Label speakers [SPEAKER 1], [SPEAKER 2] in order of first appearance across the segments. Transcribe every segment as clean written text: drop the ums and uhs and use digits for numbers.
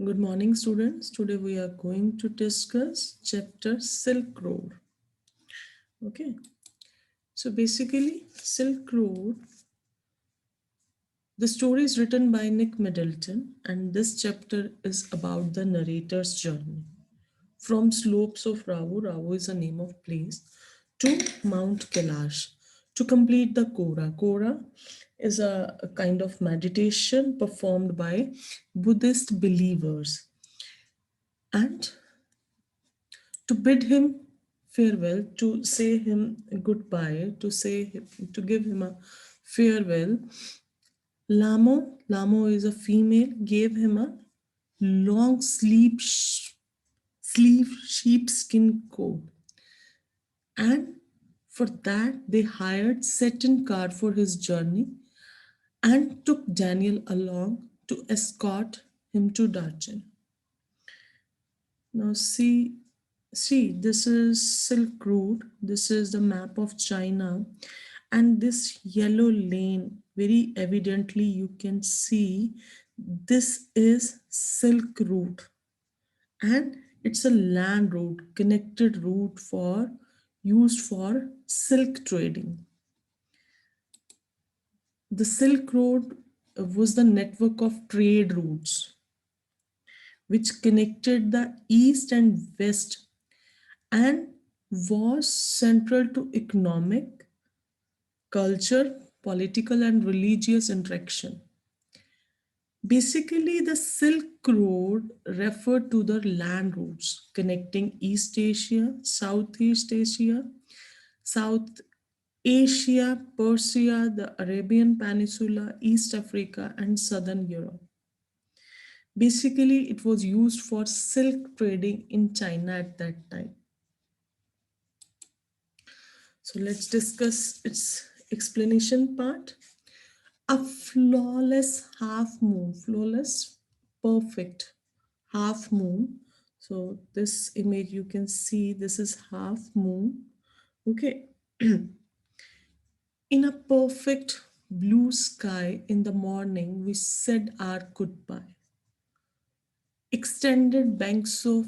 [SPEAKER 1] Good morning, students. Today we are going to discuss chapter Silk Road. Okay, so basically, Silk Road, the story is written by Nick Middleton, and this chapter is about the narrator's journey from slopes of Ravu is a name of place, to Mount Kailash to complete the Kora. Kora is a kind of meditation performed by Buddhist believers. And to bid him farewell, to say him goodbye, to give him a farewell, Lamo is a female, gave him a long sleeve sheepskin coat, and for that they hired satin car for his journey and took Daniel along to escort him to Darchen. Now see, this is Silk Road. This is the map of China, and this yellow lane. Very evidently, you can see this is Silk Route, and it's a land route, connected route for used for silk trading. The Silk Road was the network of trade routes which connected the east and west and was central to economic, culture, political, and religious interaction. Basically, the Silk Road referred to the land routes connecting East Asia, Southeast Asia, South Asia, Persia, the Arabian Peninsula, East Africa, and Southern Europe. Basically, it was used for silk trading in China at that time. So let's discuss its explanation part. A flawless half moon, flawless, perfect half moon. So this image you can see this is half moon. Okay, in a perfect blue sky in the morning, we said our goodbye. Extended banks of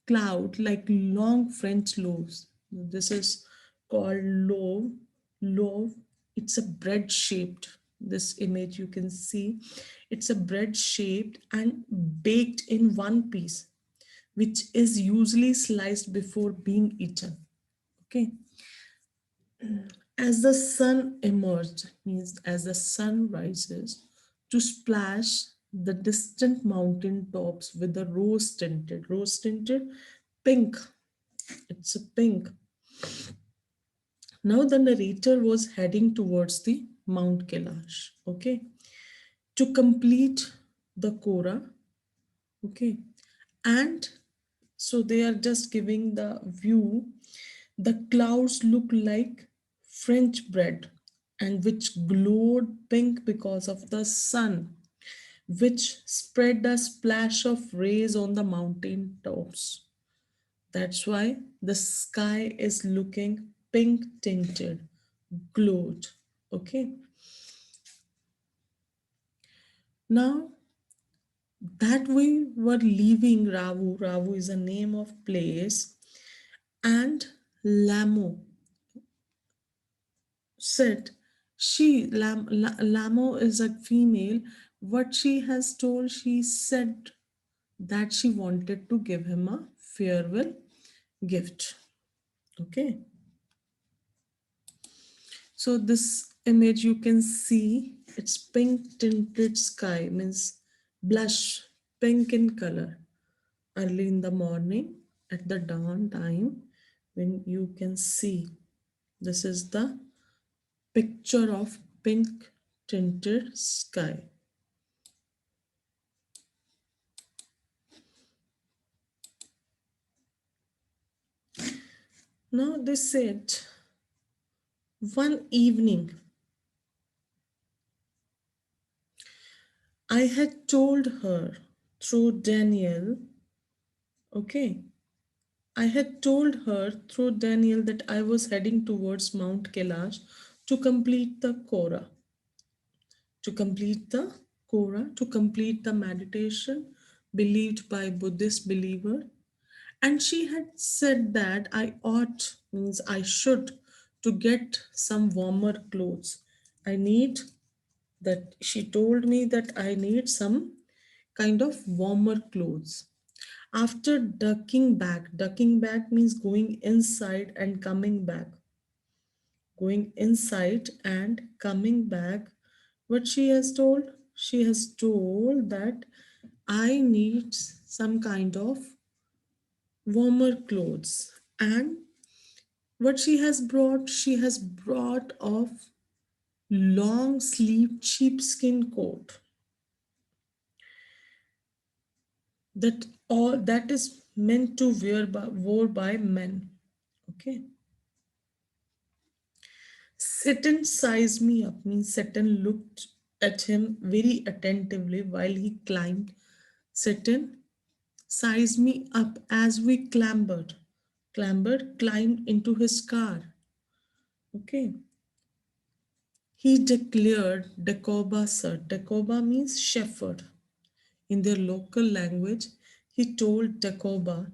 [SPEAKER 1] cloud like long French loaves. This is called loaf. Loaf. It's a bread shaped. This image you can see. It's a bread shaped and baked in one piece, which is usually sliced before being eaten. Okay. As the sun emerged, means as the sun rises, to splash the distant mountain tops with the rose tinted pink. It's a pink. Now the narrator was heading towards the Mount Kailash, okay, to complete the Kora, okay, and so they are just giving the view. The clouds look like French bread and which glowed pink because of the sun, which spread a splash of rays on the mountain tops. That's why the sky is looking pink tinted, glowed. Okay. Now that we were leaving Ravu, Ravu is a name of place, and Lamo said, Lamo is a female. What she has told, she said that she wanted to give him a farewell gift. Okay. So this image you can see it's pink tinted sky means blush pink in color early in the morning at the dawn time when you can see this is the picture of pink tinted sky. Now they said one evening I had told her through Daniel, okay, I had told her through Daniel that I was heading towards Mount Kailash to complete the Kora, to complete the Kora, to complete the meditation, believed by Buddhist believer, and she had said that I ought, means I should, to get some warmer clothes. I need that, she told me that I need some kind of warmer clothes. After ducking back means going inside and coming back, going inside and coming back. What she has told? She has told that I need some kind of warmer clothes. And what she has brought of long sleeved sheepskin coat, that all that is meant to wore by men. Okay. Satan sized me up means Satan looked at him very attentively while he climbed. Satan sized me up as we climbed into his car. Okay. He declared Dacoba, sir. Dacoba means shepherd. In their local language, he told Dacoba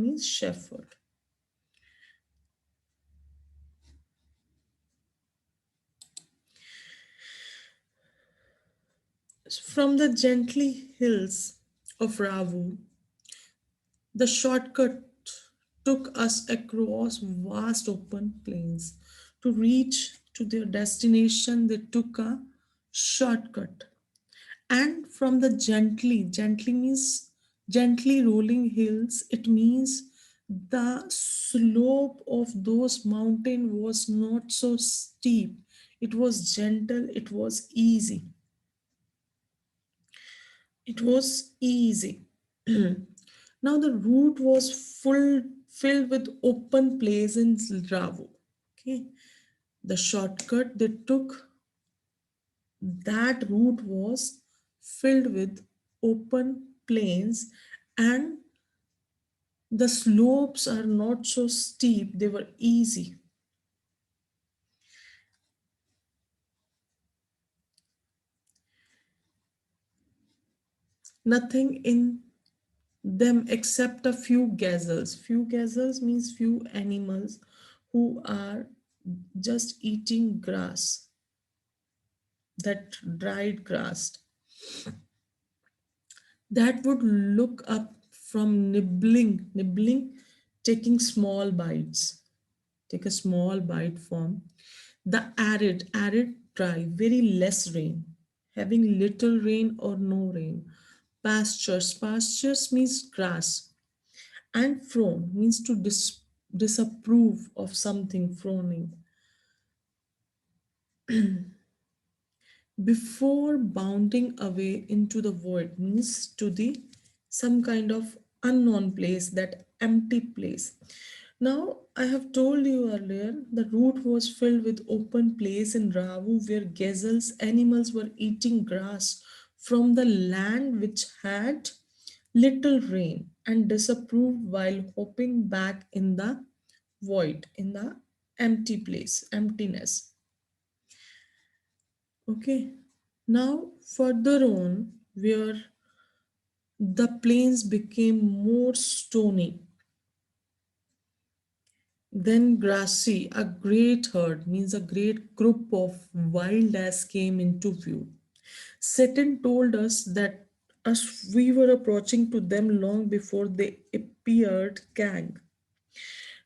[SPEAKER 1] means shepherd. From the gently hills of Ravu, the shortcut took us across vast open plains. To reach to their destination, they took a shortcut. And from the gently means gently rolling hills, it means the slope of those mountain was not so steep. It was gentle, it was easy. It was easy. Now the route was filled with open place in Ravo. Okay. The shortcut they took, that route was filled with open plains, and the slopes are not so steep, they were easy. Nothing in them except a few gazelles. Few gazelles means few animals who are just eating grass, that dried grass, that would look up from nibbling, taking small bites, take a small bite from the arid, dry, very less rain, having little rain or no rain. Pastures means grass, and frown means to disapprove of something, frowning. Before bounding away into the void means to the some kind of unknown place, that empty place. Now I have told you earlier the route was filled with open place in Ravu where gazelles animals were eating grass from the land which had little rain and disapproved while hopping back in the void, in the empty place, emptiness. Okay. Now, further on, where the plains became more stony, then grassy, a great herd, means a great group of wild ass came into view. Satan told us that as we were approaching to them long before they appeared gang.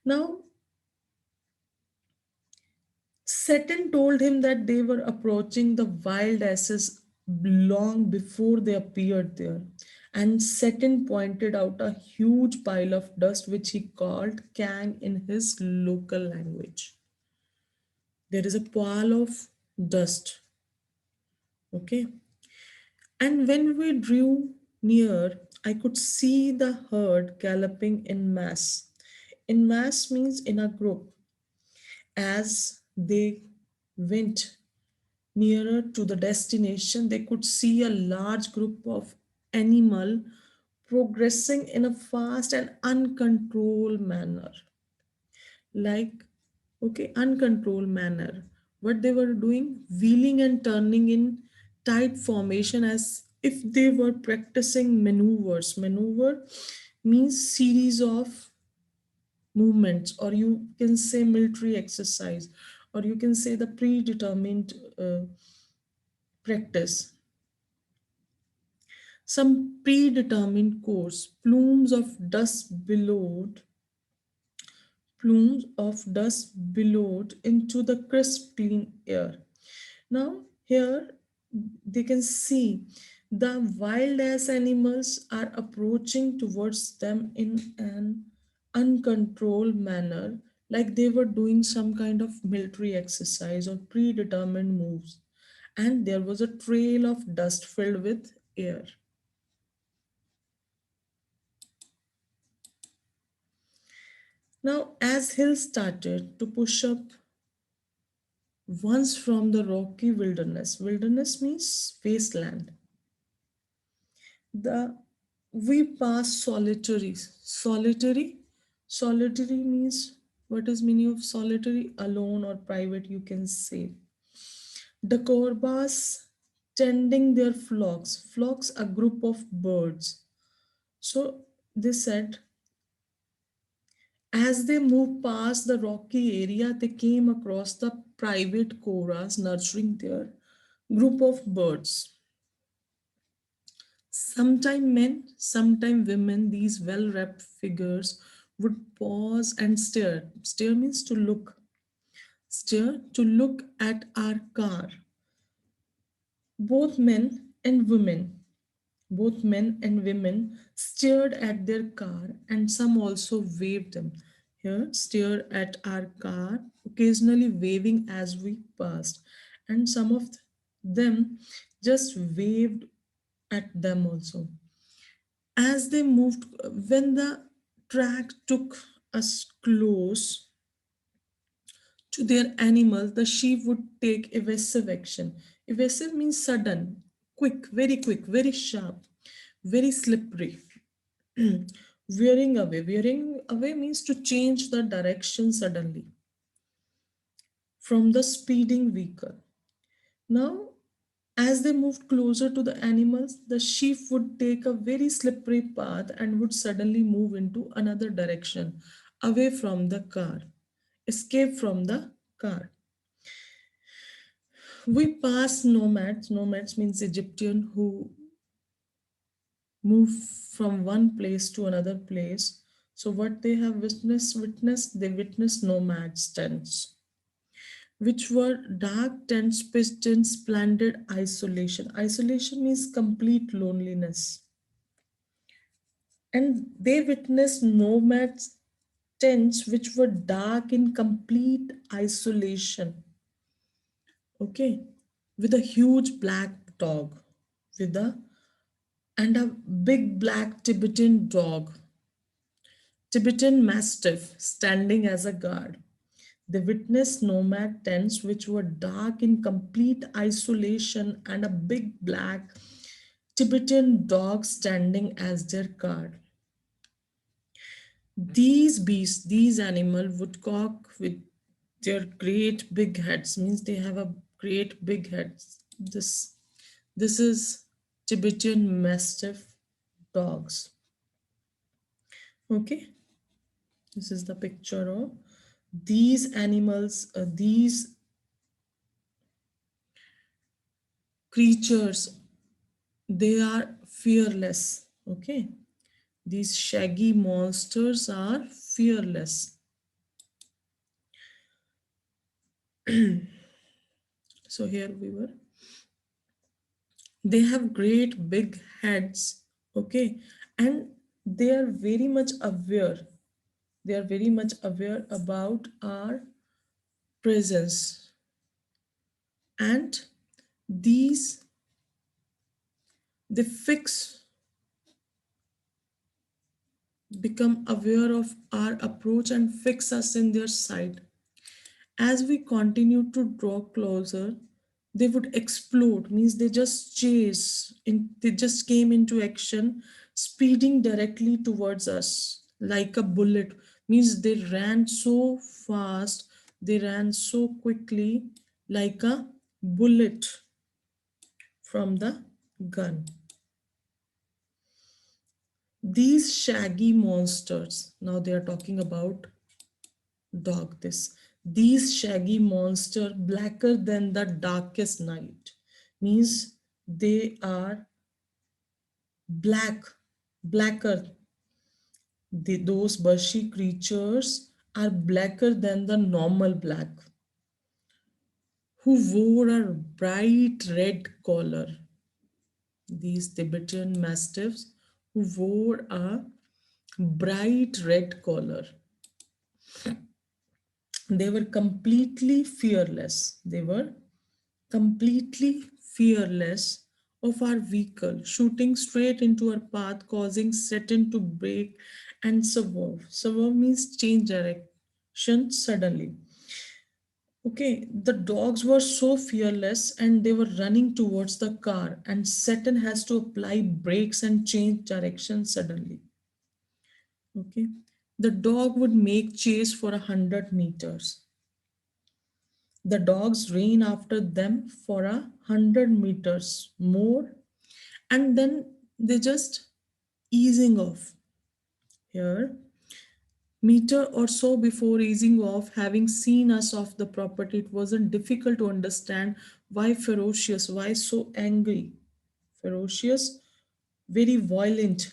[SPEAKER 1] Now, Satan told him that they were approaching the wild asses long before they appeared there. And Satan pointed out a huge pile of dust which he called Kang in his local language. There is a pile of dust. Okay. And when we drew near, I could see the herd galloping in mass. In mass means in a group. As they went nearer to the destination, they could see a large group of animal progressing in a fast and uncontrolled manner. Like, okay, uncontrolled manner. What they were doing, wheeling and turning in tight formation as if they were practicing maneuvers. Maneuver means series of movements, or you can say military exercise, or you can say the predetermined practice. Some predetermined course, plumes of dust billowed into the crisp clean air. Now, here they can see the wild ass animals are approaching towards them in an uncontrolled manner, like they were doing some kind of military exercise or predetermined moves. And there was a trail of dust filled with air. Now, as hills started to push up once from the rocky wilderness means wasteland, the we pass solitary means, what is meaning of solitary? Alone or private, you can say. The korbas tending their flocks, a group of birds. So they said, as they moved past the rocky area, they came across the private koras nurturing their group of birds. Sometime men, sometime women, these well wrapped figures would pause and stare. Stare means to look. Stare to look at our car. Both men and women, both men and women stared at their car, and some also waved them. Here, stare at our car, occasionally waving as we passed, and some of them just waved at them also. As they moved, when the track took us close to their animals, the sheep would take evasive action. Evasive means sudden, quick, very sharp, very slippery. Veering away means to change the direction suddenly from the speeding vehicle. Now, as they moved closer to the animals, the sheep would take a very slippery path and would suddenly move into another direction, away from the car, escape from the car. We pass nomads. Nomads means Egyptian who move from one place to another place. So what they have they witnessed nomads tents, which were dark tents pitched in splendid isolation. Isolation means complete loneliness. And they witnessed nomads tents which were dark in complete isolation. Okay, with a huge black dog, with a and a big black Tibetan Mastiff standing as a guard. They witnessed nomad tents which were dark in complete isolation and a big black Tibetan dog standing as their guard. These beasts, these animal woodcock with their great big heads, means they have a great big heads. This is Tibetan Mastiff dogs. Okay, this is the picture of these animals, these creatures, they are fearless. Okay, these shaggy monsters are fearless. So here we were. They have great big heads. Okay, and they are very much aware. They are very much aware about our presence. And these, they fix become aware of our approach and fix us in their sight. As we continue to draw closer, they would explode, means they just they just came into action, speeding directly towards us like a bullet, means they ran so fast, they ran so quickly like a bullet from the gun. These shaggy monsters, now they are talking about dog, this. These shaggy monster blacker than the darkest night, means they are black, blacker. Those bushy creatures are blacker than the normal black, who wore a bright red collar. These Tibetan mastiffs who wore a bright red collar. They were completely fearless. They were completely fearless of our vehicle, shooting straight into our path, causing Saturn to brake and swerve. Swerve means change direction suddenly. Okay, the dogs were so fearless and they were running towards the car, and Saturn has to apply brakes and change direction suddenly. Okay, the dog would make chase for 100 meters. The dogs ran after them for 100 meters more, and then they just easing off. Here, meter or so before easing off, having seen us off the property, it wasn't difficult to understand why ferocious, why so angry. Ferocious, very violent.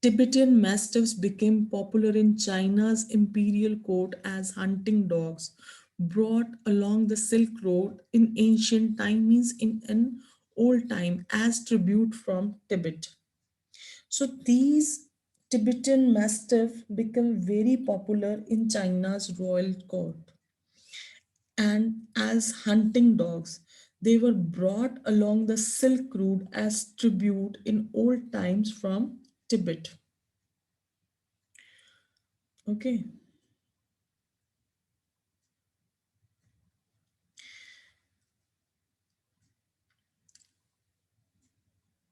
[SPEAKER 1] Tibetan Mastiffs became popular in China's imperial court as hunting dogs, brought along the Silk Road in ancient time, means in an old time, as tribute from Tibet. So these Tibetan Mastiff became very popular in China's royal court, and as hunting dogs. They were brought along the Silk Road as tribute in old times from Tibet. Okay.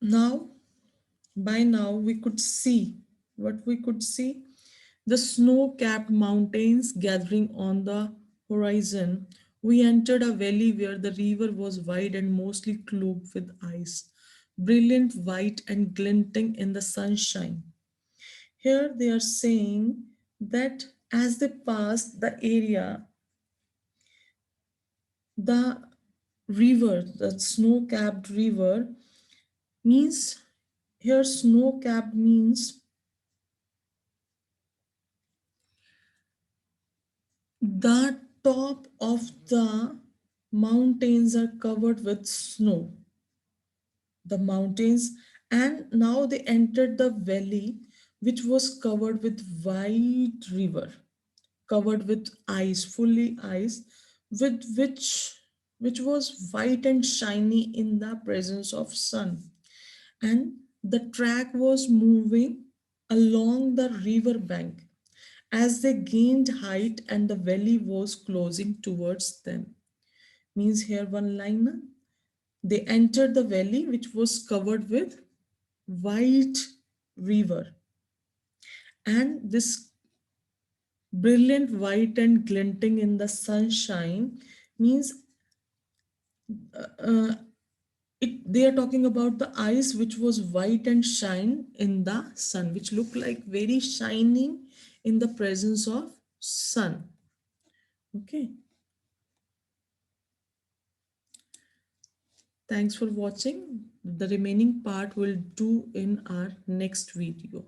[SPEAKER 1] Now, by now, we could see what we could see, the snow capped mountains gathering on the horizon. We entered a valley where the river was wide and mostly cloaked with ice, brilliant white and glinting in the sunshine. Here they are saying that as they passed the area, the river, the snow capped river, means here snow capped means the top of the mountains are covered with snow. The mountains, and now they entered the valley, which was covered with wide river, covered with ice, fully ice, with which was white and shiny in the presence of sun. And the track was moving along the river bank as they gained height and the valley was closing towards them. Means here one liner. They entered the valley which was covered with white river, and this brilliant white and glinting in the sunshine means uh, they are talking about the ice which was white and shine in the sun, which look like very shining in the presence of sun. Okay, thanks for watching. The remaining part we'll do in our next video.